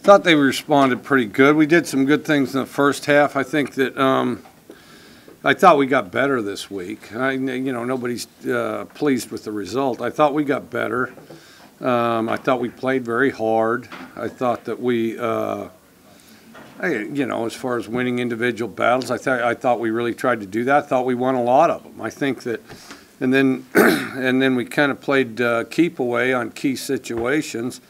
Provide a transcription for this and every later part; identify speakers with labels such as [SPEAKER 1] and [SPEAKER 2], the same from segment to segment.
[SPEAKER 1] Thought they responded pretty good. We did some good things in the first half. I think that I thought we got better this week. Nobody's pleased with the result. I thought we got better. I thought we played very hard. I thought that we, as far as winning individual battles, I thought we really tried to do that. I thought we won a lot of them. I think that, and then we kind of played keep away on key situations.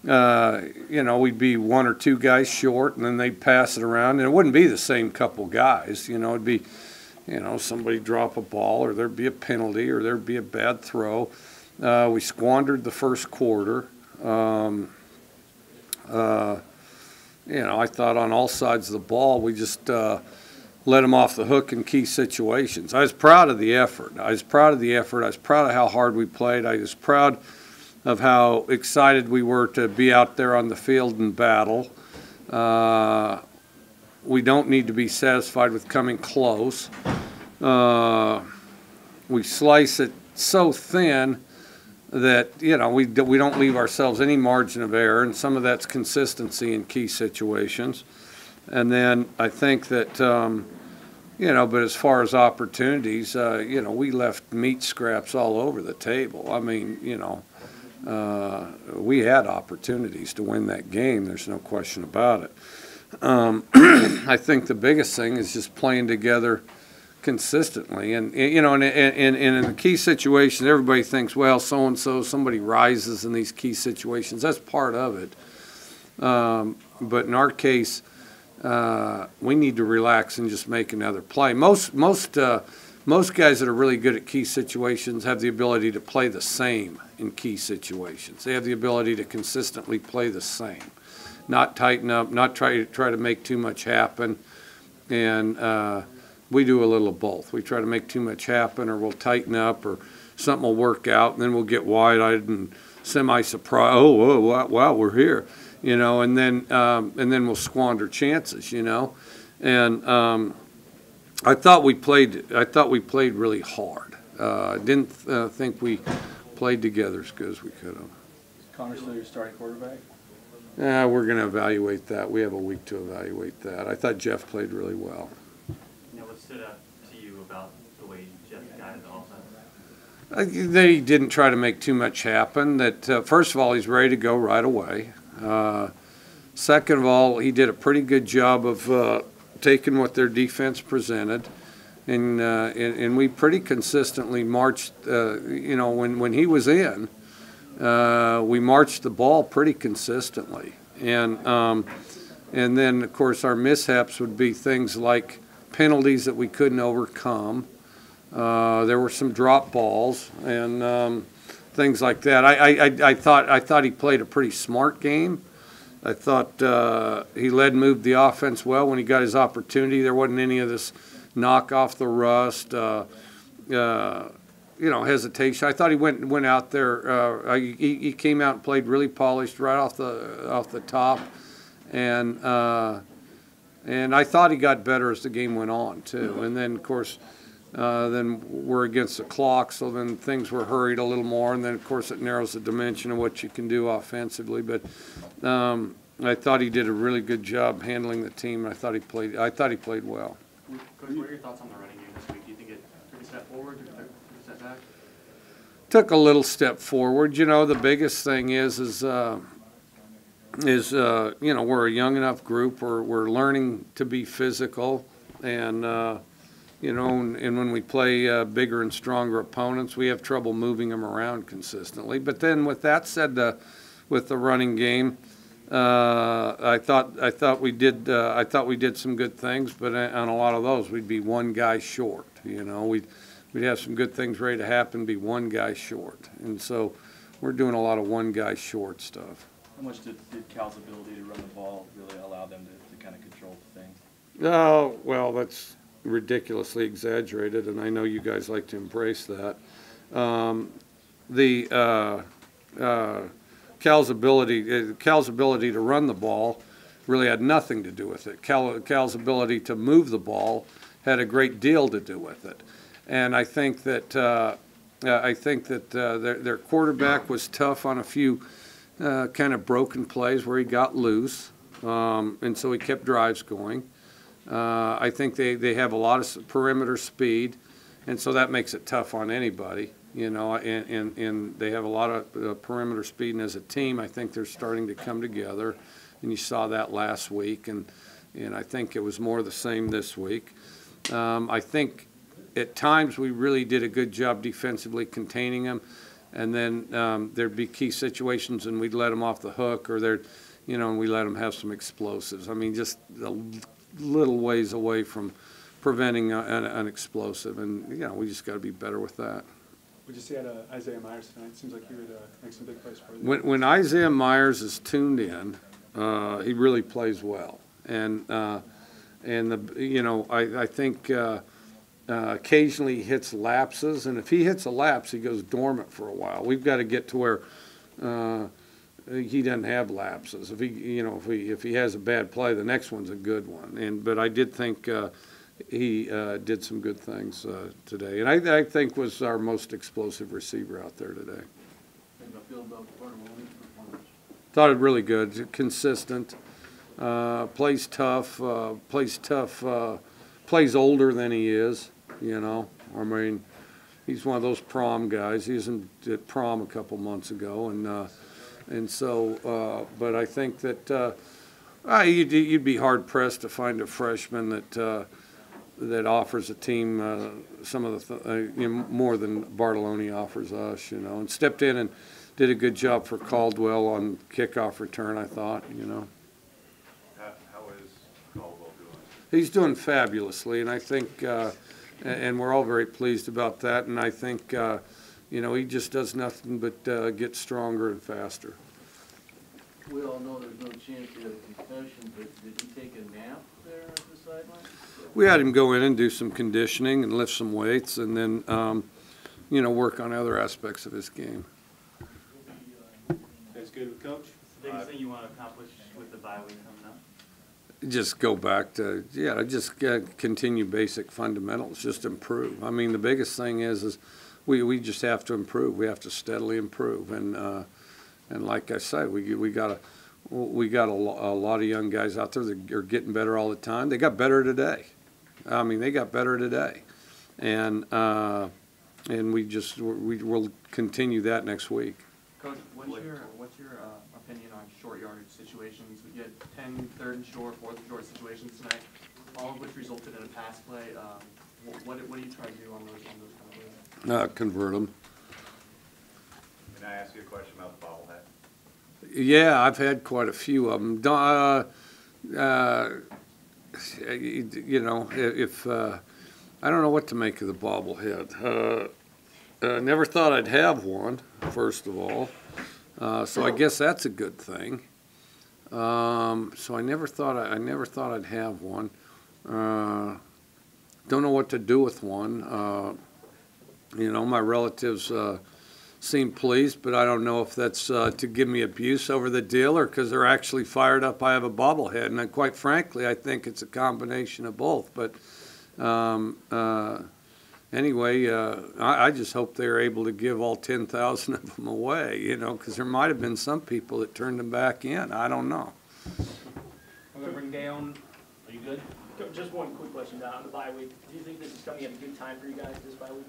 [SPEAKER 1] We'd be one or two guys short, and then they'd pass it around, and it wouldn't be the same couple guys. It'd be, somebody drop a ball, or there'd be a penalty, or there'd be a bad throw. We squandered the first quarter. I thought on all sides of the ball, we just let them off the hook in key situations. I was proud of the effort. I was proud of how hard we played. I was proud of how excited we were to be out there on the field and battle. We don't need to be satisfied with coming close. We slice it so thin that, we don't leave ourselves any margin of error, and some of that's consistency in key situations. And then I think that, but as far as opportunities, we left meat scraps all over the table. I mean, we had opportunities to win that game. There's no question about it. I think the biggest thing is just playing together consistently. And in the key situations, everybody thinks, well, so-and-so, somebody rises in these key situations. That's part of it. But in our case, we need to relax and just make another play. Most guys that are really good at key situations have the ability to play the same in key situations. They have the ability to consistently play the same, not tighten up, not try to make too much happen. And we do a little of both. We try to make too much happen, or we'll tighten up, or something will work out, and then we'll get wide-eyed and semi-surprised. Oh, wow, we're here, and then we'll squander chances, And I thought we played really hard. I didn't think we played together as good as we could have.
[SPEAKER 2] Is Connor still your starting quarterback?
[SPEAKER 1] We're going to evaluate that. We have a week to evaluate that. I thought Jeff played really well.
[SPEAKER 3] What stood out to you about the way Jeff guided the offense?
[SPEAKER 1] That he didn't try to make too much happen. That first of all, he's ready to go right away. Second of all, he did a pretty good job of taking what their defense presented, and we pretty consistently marched. When he was in, we marched the ball pretty consistently, and then of course our mishaps would be things like penalties that we couldn't overcome. There were some drop balls and things like that. I thought he played a pretty smart game. I thought he led and moved the offense well when he got his opportunity. There wasn't any of this knock off the rust, hesitation. I thought he went out there. He came out and played really polished right off the top, and I thought he got better as the game went on too. And then of course, then we're against the clock, so then things were hurried a little more, and then of course it narrows the dimension of what you can do offensively. But I thought he did a really good job handling the team. I thought he played well.
[SPEAKER 3] Coach, what are your thoughts on the running game this week? Do you think it took a step forward, took a step back?
[SPEAKER 1] Took a little step forward. The biggest thing is we're a young enough group. We're learning to be physical, and and when we play bigger and stronger opponents, we have trouble moving them around consistently. But then, with that said, with the running game, I thought we did some good things, but on a lot of those, we'd be one guy short. We'd have some good things ready to happen, be one guy short, and so we're doing a lot of one guy short stuff.
[SPEAKER 2] How much did Cal's ability to run the ball really allow them to kind of control things?
[SPEAKER 1] Oh, well, that's ridiculously exaggerated, and I know you guys like to embrace that. Cal's ability to run the ball really had nothing to do with it. Cal's ability to move the ball had a great deal to do with it, and I think that their quarterback was tough on a few kind of broken plays where he got loose, and so he kept drives going. I think they have a lot of perimeter speed, and so that makes it tough on anybody, you know, and they have a lot of perimeter speed, and as a team, I think they're starting to come together, and you saw that last week, and I think it was more the same this week. I think at times we really did a good job defensively containing them, and then there'd be key situations and we'd let them off the hook, or and we let them have some explosives. I mean, just a little ways away from preventing an explosive, and we just got to be better with that.
[SPEAKER 4] Would you say at Isaiah Myers tonight? Seems like he would make some big plays for you.
[SPEAKER 1] When Isaiah Myers is tuned in, he really plays well, and I think occasionally he hits lapses, and if he hits a lapse, he goes dormant for a while. We've got to get to where he doesn't have lapses. If he has a bad play, the next one's a good one. But I did think he did some good things today, and I think was our most explosive receiver out there today. Thought it really good, consistent, plays tough, plays older than he is. I mean, he's one of those prom guys. He was at prom a couple months ago, and so. But I think that you'd be hard pressed to find a freshman that offers a team some of the more than Bartoloni offers us. And stepped in and did a good job for Caldwell on kickoff return. I thought.
[SPEAKER 5] How is Caldwell doing?
[SPEAKER 1] He's doing fabulously, and I think. And we're all very pleased about that. And I think, he just does nothing but get stronger and faster.
[SPEAKER 6] We all know there's no chance he had a concussion, but did he take a nap there at the sideline?
[SPEAKER 1] We had him go in and do some conditioning and lift some weights, and then, work on other aspects of his game.
[SPEAKER 4] That's good with Coach.
[SPEAKER 3] The biggest thing you want to accomplish with the bye week coming up?
[SPEAKER 1] Just go back to, just continue basic fundamentals, just improve. I mean, the biggest thing is we just have to improve. We have to steadily improve. And like I said, we got a lot of young guys out there that are getting better all the time. They got better today. I mean, they got better today. And we'll continue that next week.
[SPEAKER 2] Coach, what's your opinion on short yardage situations? You had 10 third and short, fourth and short situations tonight, all of which resulted in a pass play. What do you try to do on those kind of plays?
[SPEAKER 1] Convert them.
[SPEAKER 5] Can I ask you a question about the bobblehead?
[SPEAKER 1] Yeah, I've had quite a few of them. If I don't know what to make of the bobblehead. Never thought I'd have one, first of all. So I guess that's a good thing. So I never thought I'd have one. Don't know what to do with one. My relatives seem pleased, but I don't know if that's to give me abuse over the deal or because they're actually fired up I have a bobblehead. And quite frankly, I think it's a combination of both. But anyway, I just hope they're able to give all 10,000 of them away, because there might have been some people that turned them back in. I don't know.
[SPEAKER 7] I'm going to bring down.
[SPEAKER 6] Are you good?
[SPEAKER 7] Just one quick question on the bye week. Do you think this is coming at a good time for you guys, this bye week?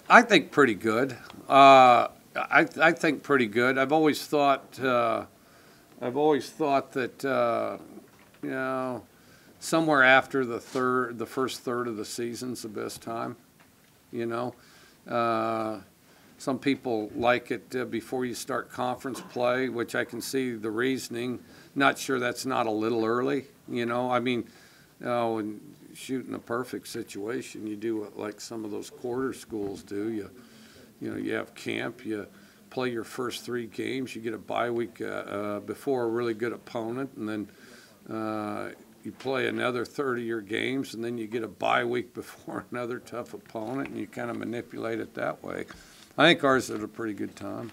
[SPEAKER 1] I think pretty good. I think pretty good. I've always thought that somewhere after the first third of the season's the best time. Some people like it before you start conference play, which I can see the reasoning. Not sure that's not a little early. I mean, when shooting a perfect situation, you do what like some of those quarter schools do. You have camp, you play your first 3 games, you get a bye week before a really good opponent, and then you play another 30 of your games, and then you get a bye week before another tough opponent, and you kind of manipulate it that way. I think ours is at a pretty good time.